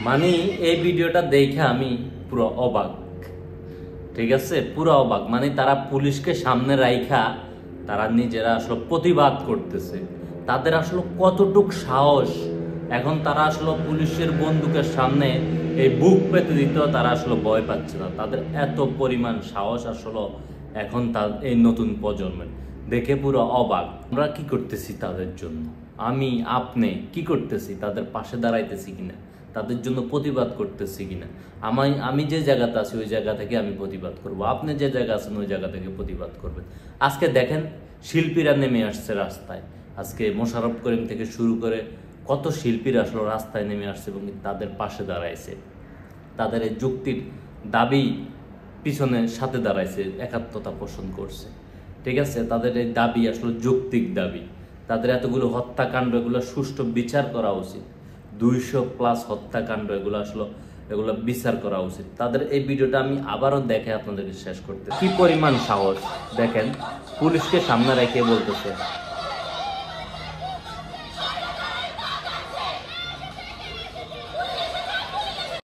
মানে এই ভিডিওটা দেখে আমি পুরো অবাক, ঠিক আছে, পুরো অবাক। মানে তারা পুলিশকে সামনে রাইখা তারা নিজেরা আসলে প্রতিবাদ করতেছে। তাদের আসলে কতটুক সাহস, এখন তারা আসলে পুলিশের বন্দুকের সামনে এই বুক পেতে দিতেও তারা আসলে ভয় পাচ্ছে না। তাদের এত পরিমাণ সাহস আসলে এখন তার এই নতুন প্রজন্মের দেখে পুরো অবাক। আমরা কি করতেছি তাদের জন্য, আমি আপনি কি করতেছি, তাদের পাশে দাঁড়াইতেছি কিনা, তাদের জন্য প্রতিবাদ করতেছি কিনা। আমি যে জায়গাতে আছি ওই জায়গা থেকে আমি প্রতিবাদ করব, আপনি যে জায়গা আছেন ওই জায়গা থেকে প্রতিবাদ করবেন। আজকে দেখেন শিল্পীরা নেমে আসছে রাস্তায়। আজকে মোশাররফ করিম থেকে শুরু করে কত শিল্পীরা আসলে রাস্তায় নেমে আসছে এবং তাদের পাশে দাঁড়াইছে, তাদের এই যুক্তির দাবি পিছনে সাথে দাঁড়াইছে, একাত্মতা পোষণ করছে। ঠিক আছে, তাদের এই দাবি আসলে যৌক্তিক দাবি। তাদের এতগুলো হত্যাকাণ্ড, এগুলো সুষ্ঠু বিচার করা উচিত। 200+ হত্যাকাণ্ড, এগুলো আসলে এগুলো বিচার করা উচিত। তাদের এই ভিডিওটা আমি আবারও দেখে আপনাদেরকে শেষ করতে, কি পরিমাণ সাহস দেখেন, পুলিশকে সামনে রেখে বলতেছে